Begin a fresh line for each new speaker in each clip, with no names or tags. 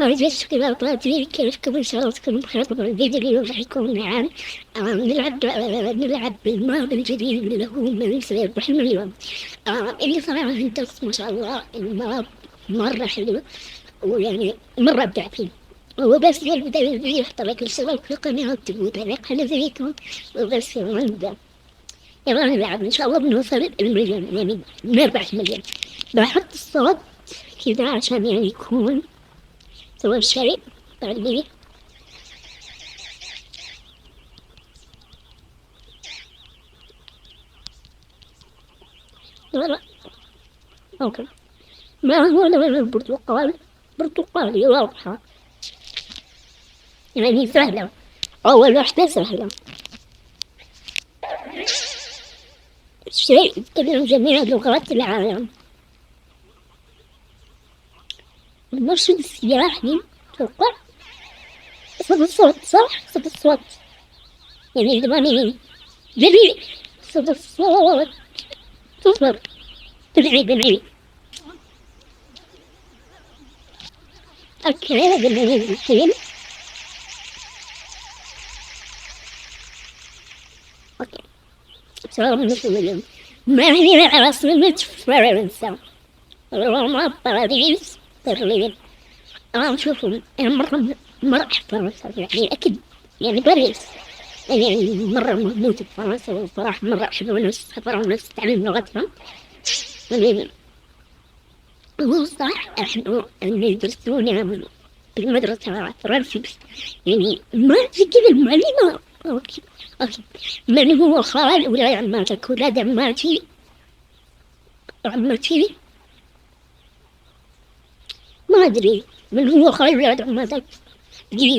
أرجوك كذا طلعتي كيفكم إن شاء الله تكونوا بخير. طبعا الفيديو اليوم راح يكون عن نلعب بالماب الجديد اللي هو من سيربح المليون. اللي صراحة هندسة ما شاء الله الماب مرة حلو، ويعني مرة أبدع فيه. وبس في البداية الفيديو احط لك الاشتراك في القناة وتبوا تعليق حلو زيكم، وبس يلا نبدأ. يلا نلعب إن شاء الله بنوصل المليون، يعني نربح المليون. بحط الصوت كذا عشان يعني يكون سوى الشيء بعدين. لا اوكي، ما هو لون البرتقال؟ برتقالي واضحة، يعني سهلة، أول واحدة سهلة. شيء يتكلم جميع لغات العالم. المرشد السياحي توقع صوت الصوت، صح؟ صوت الصوت يعني زماني جميل. صوت الصوت تصبر بالعيد. اوكي هذا اللي الحين. اوكي سلام عليكم. ما هي عاصمة فرنسا؟ روما، باريس، برلين. شوفوا أنا مرة أحب فرنسا، يعني أكيد يعني باريس، يعني مرة مهمومة بفرنسا، وصراحة مرة أحب السفر ونفس تعليم لغتهم. يعني هو صح أحب أن يدرسون بالمدرسة فرنسي، يعني ما في كذا المعلمة. أوكي من هو خال ولاد عماتك؟ ولاد عماتي ما أدري من هو خال ولاد عماتك.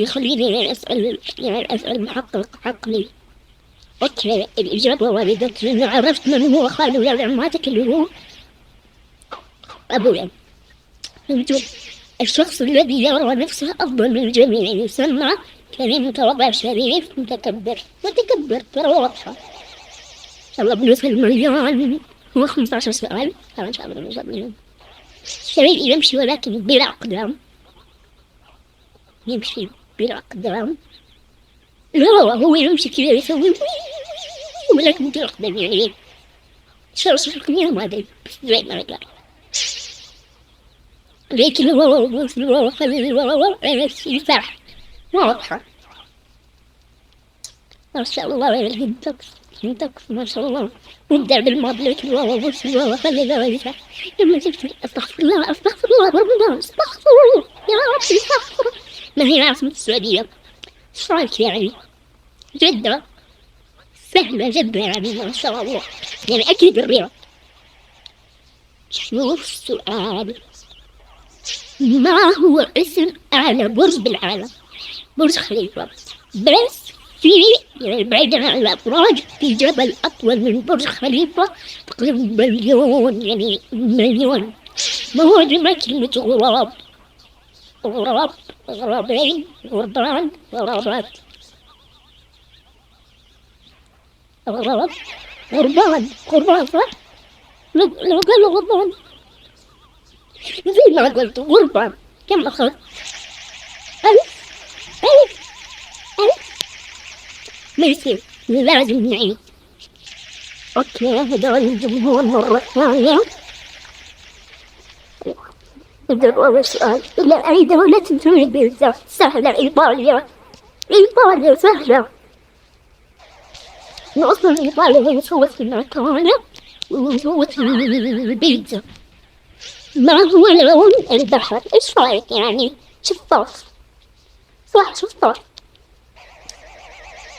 خليني أسأل محقق عقلي. أوكي الإجابة والدتك، لأنه عرفت من هو خال ولاد عماتك اللي هو أبويا. فهمتوا؟ الشخص الذي يرى نفسه أفضل من الجميع يسمى كريم، متواضع، شريف، متكبر. ترى واضحة. إن شاء الله بنوصل المليون. هو 15 سؤال، إن شاء الله بنوصل المليون. الشريف يمشي ولكن بلا أقدام. يمشي بلا أقدام. لا هو يمشي كذا يسوي ولكن بلا أقدام، يعني شو الكلام هذا زي ما قال. لكن هو خلي صح واضحة. ما شاء الله عليه هندكس ما شاء الله. نبدأ بالماضي، لكن والله خلي ذا يصح. لما جبت استغفر الله ربنا، استغفر الله يا ربي استغفر. ما هي عاصمة السعودية؟ ايش رايك يعني؟ جدة سهلة جدا يعني ما شاء الله، يعني أكيد الرياض. شوف السؤال، ما هو اسم أعلى برج بالعالم؟ برج خليفة. بس في يعني بعيدا عن الأبراج، في جبل أطول من برج خليفة تقريبا مليون، يعني مليون. ما هو جمع كلمة غراب؟ غرابين، غربان، غرابات. غربان صح؟ لو قالوا غربان زي ما قلت غربان. كم أخذ؟ 1000 ما يصير، لازم نعيد. اوكي هذول الجمهور مرة ثانية. نبدأ بأول سؤال. إلى أي دولة تنتمي البيتزا؟ سهلة، إيطاليا سهلة. أصلا إيطاليا هي سوت المعكرونة وسوت البيتزا. ما هو لون البحر؟ إيش رأيك يعني؟ شفاف صح، شفاف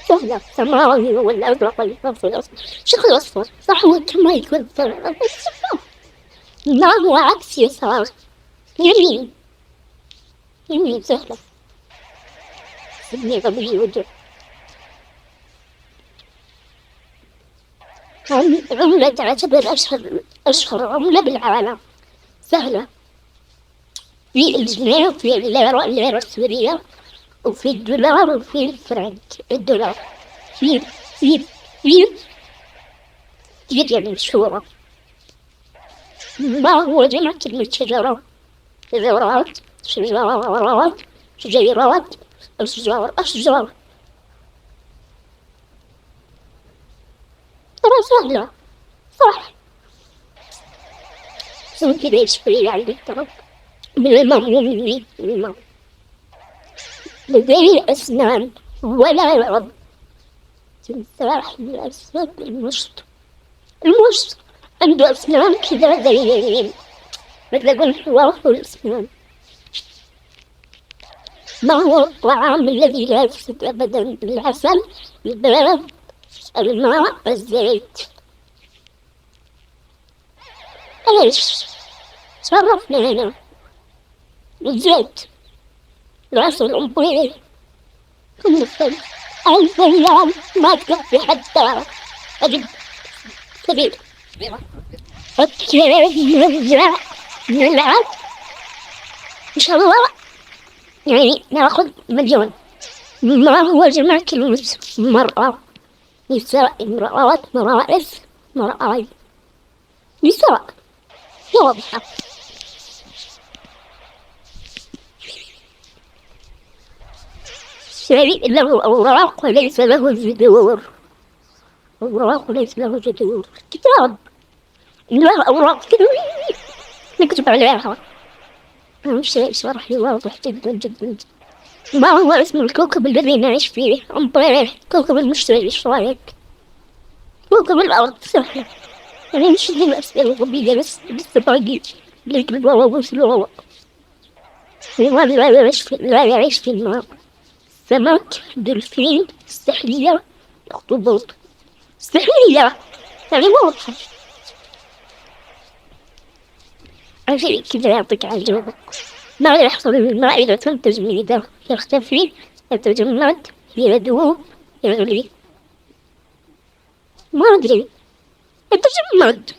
سهلة. سماوي ولا أزرق ولا أصفر؟ شوف الأصفر صح، هو كمان يكون أصفر. ما هو عكس يسار؟ يمين سهلة. ابني غبي وجه. عملة تعتبر أشهر عملة بالعالم؟ سهلة. في الجنيه، وفي الليرة السورية، وفي الدولار، وفي الفرنك. الدولار كثير يعني مشهورة. ما هو جمع كلمة شجرة؟ شجرات، شجرات شجيرات أشجار أشجار. ترى سهلة صح. سوي كذا يشفي عندك ترى بالماء مني بالماء لدي أسنان ولا يعض. تمساح من الأسنان المشط المشط عنده أسنان كذا زي مثل أقول حوار الأسنان. ما هو الطعام الذي لا يفسد أبدا؟ العسل البيض الماء الزيت. ايش صرفنا هنا الزيت العسل الأمبري كل السنة 1000 ريال ما تكفي حتى أجيب كبير. نرجع نلعب إن شاء الله يعني ناخذ مليون. ما هو جمع كلمة مرأة؟ نساء امرأات مرائس مرأة نساء واضحة. شيء له أوراق وليس له جذور. أوراق وليس له جذور. كتاب له أوراق كثير نكتب عليها. شيء شرح لي واضح جدا جدا. ما هو اسم الكوكب الذي نعيش فيه؟ أمبرير كوكب المشتري. إيش رأيك؟ كوكب الأرض سهلة يعني مش زي الأسئلة الغبية بس لسه باقي لك الواوا بس الواوا. لماذا لا يعيش في الماء؟ سمك دلفين سحلية أخطبوط. سحلية يعني واضحة. عشان كذا يعطيك على جوابك. ماذا يحصل للماء إذا تنتج مياه؟ يختفي يتجمد يذوب يغلي. ما أدري يتجمد.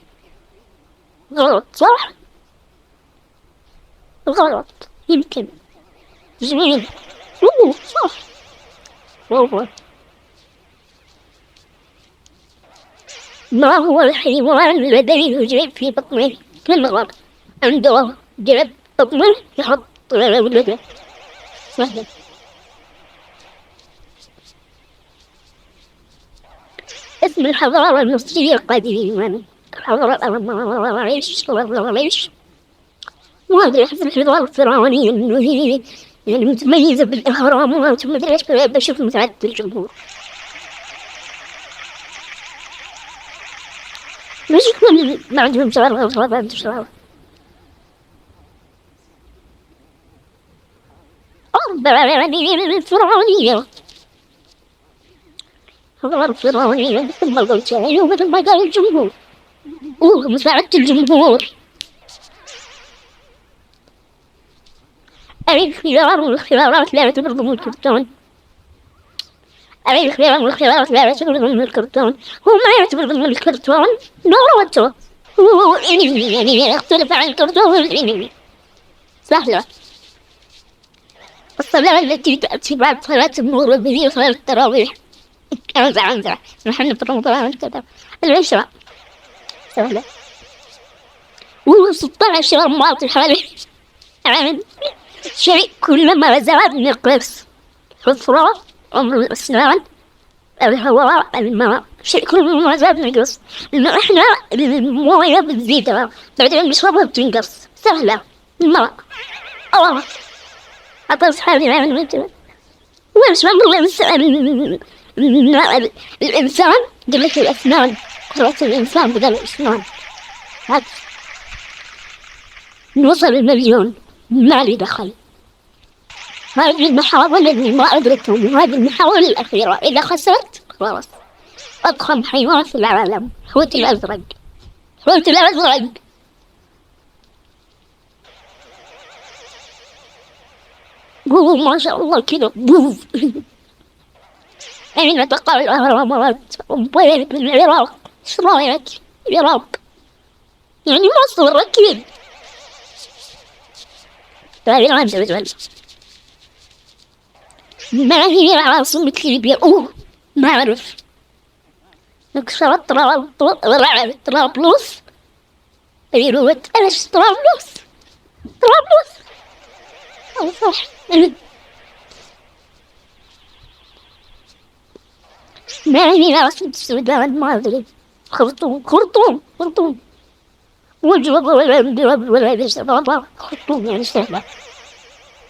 غلط صح؟ غلط يمكن. جميل صح. والله ما هو الحيوان الذي يجري في بطنه كالمغر؟ عنده جلد بطنه يحط ولده. سهل. اسم الحضارة المصرية القديمة. الحضارة الأمريكية. ما أدري أحس الحضارة الفرعونية إنه هي يعني متميزة بالأهرامات وما أدري إيش. بشوف متعدد الجمهور. ليش كل ما عندهم شغلة وصفات شغلة؟ الفرعونية. الحضارة الفرعونية مثل ما قلت يعني ومثل ما قال الجمهور. مساعدة الجمهور. أعيد خيار والخيارات لا يعتبر ضمن الكرتون. أعيد خيار والخيارات لا يعتبر ضمن الكرتون. هو ما يعتبر ضمن الكرتون نوروته. هو أنمي يعني يختلف عن الكرتون والأنمي. سهلة. الصلاة التي تأتي بعد صلاة المغرب هي صلاة التراويح. أنزع نحن في رمضان كذا. العشرة سهلة. 16 رمضان حالي عامل شيء كلما زاد نقص. حفرة عمر الأسنان الهواء الماء. شيء كلما زاد نقص. لأنه إحنا الموية بتزيد بعدين نشربها بتنقص. سهلة. الماء. الله أعطيت حالي عامل مثلا وإيش الإنسان قلت الأسنان. قلت الإنسان بدل الأسنان. نوصل المليون ما لي دخل. هذه المحاولة اللي ما أدركتهم وهذه المحاولة الأخيرة. إذا خسرت خلاص. أضخم حيوان في العالم حوت الأزرق. حوت الأزرق. قولوا ما شاء الله كذا بوف. أين تقع الأهرامات؟ وبيت من العراق. إيش رأيك؟ العراق يعني مصر أكيد. طيب عز وجل. ما هي عاصمة ليبيا؟ ما أعرف. نكسرت طرابلس. بيروت. إيش طرابلس؟ طرابلس صح. ما هي عاصمة السودان؟ ما أدري. خرطوم، خرطوم، خرطوم. والجواب ولا خرطوم يعني سهلة.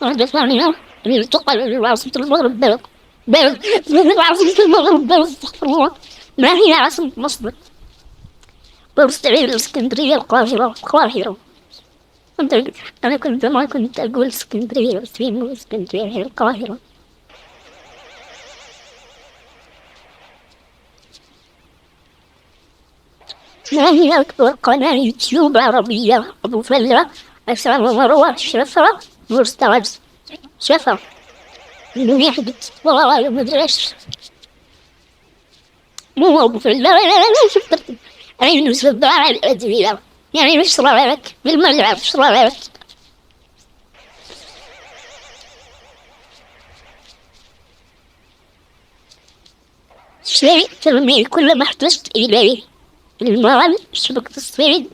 واحدة ثانية اللي تقال عاصمة المغرب بلد. بلد عاصمة المغرب بلد، استغفر الله. ما هي عاصمة مصر؟ بورسعيد، الإسكندرية، القاهرة، القاهرة. كنت أنا كنت ما كنت أقول اسكندرية، بس هي مو اسكندرية، هي القاهرة. ما هي أكبر قناة يوتيوب عربية؟ أبو فلة، عصام ومروة، شفرة، بورستاز. شفرة. إنه يحدث والله ما أدري إيش. مو أبو فلة، لا شفت. أنا من الدعاء الأدوية. يعني مش رأيك بالملعب، مش رأيك. شيء ترمي كل ما احتجت إليه. المال، شبكة الصيد،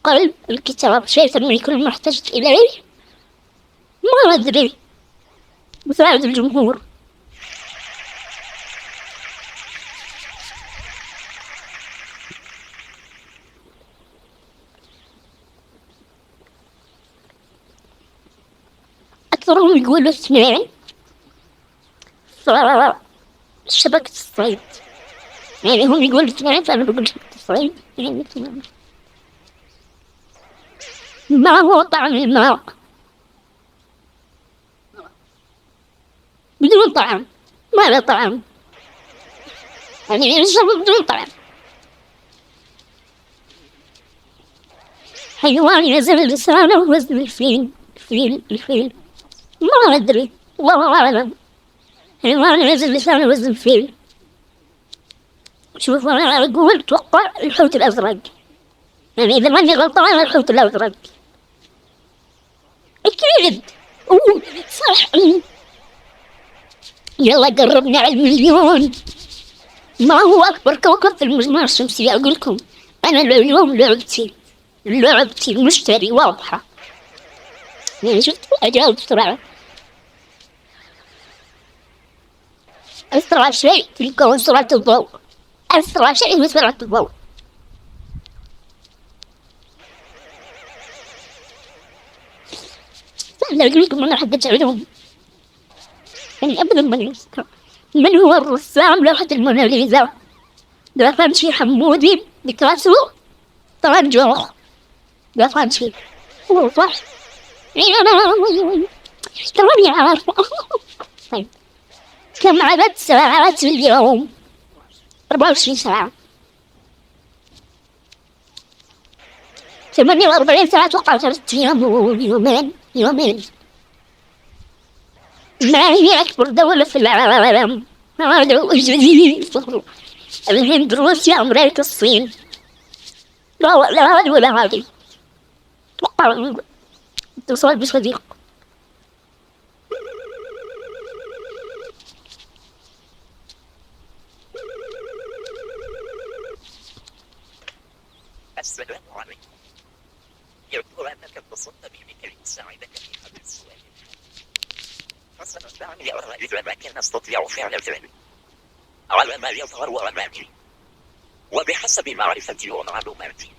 قلب، الكتاب. شيء ترمي كل ما احتجت إليه. ما أدري. مساعد الجمهور. أكثرهم يقولوا اثنين. شبكة الصيد. يعني هم يقولوا اثنين، فأنا بقول شبكة الصيد، يعني اثنين. ما هو طعم الماء؟ بدون طعم. ما له طعم. يعني يشرب بدون طعم. حيوان ينزل لسانه وزن الفيل. الفيل. ما أدري، والله أعلم. حيوان ينزل لسانه وزن الفيل. شوف أنا أقول أتوقع الحوت الأزرق. يعني إذا ماني غلطان الحوت الأزرق. أكيد. أوه صح. يلا قربنا على المليون. ما هو أكبر كوكب في المجموعة الشمسية؟ أقول لكم أنا اليوم لعبتي المشتري واضحة. يعني شفت أجاوب بسرعة. أسرع شيء في الكون سرعة الضوء. أسرع شيء هو سرعة الضوء. سهلة أقول لكم أنا حقت علوم. يعني أبدا ما يذكر. من هو الرسام لوحة الموناليزا؟ دافنشي حمودي، بيكاسو، طرنجو. دافنشي. هو صح. تراني عارفة. طيب، كم عدد ساعات في اليوم؟ 24 ساعة. 48 ساعة أتوقع 3 أيام يومين. ما هي أكبر دولة في العالم؟ الهند، روسيا، أمريكا، الصين. لا هذه ولا هذه. أتوقع اتصال بصديق.
السلام عليكم. يبدو أنك اتصلت بي لكي أساعدك في حل السؤال. فستدعني أرى إذا ما كان أستطيع فعل ذلك على ما يظهر أمامي، وبحسب معرفتي ومعلوماتي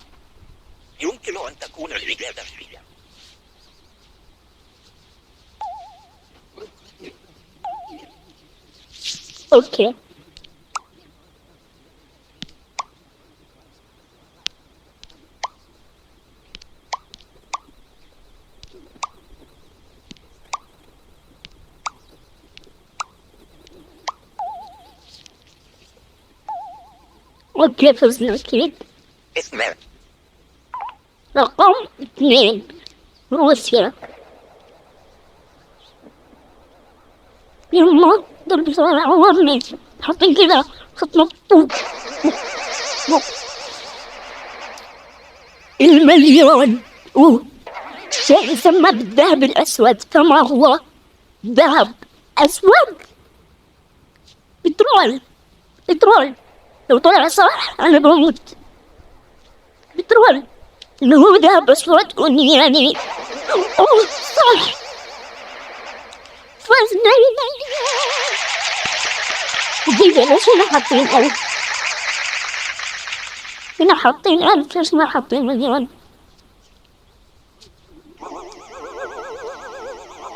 يمكن أن تكون الإجابة هي
أوكي. أوكي فزنا أكيد.
2.
رقم 2 روسيا. يما ضرب صار عورني. حاطين كذا خط مطوط. المليون. شيء يسمى بالذهب الأسود، فما هو؟ ذهب أسود. بترول. لو طلع صح أنا بموت. بترول. إنه هو ذهب أسود يعني. أوه صح. هنا حاطين ألف، ليش ما حاطين مليون؟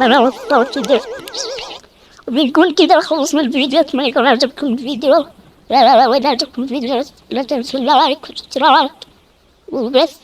أنا وصلت كده. بيكون كده خلصنا الفيديو. أتمنى يكون عجبكم الفيديو. لا وإذا عجبكم الفيديو لا تنسوا اللايك والاشتراك وبس.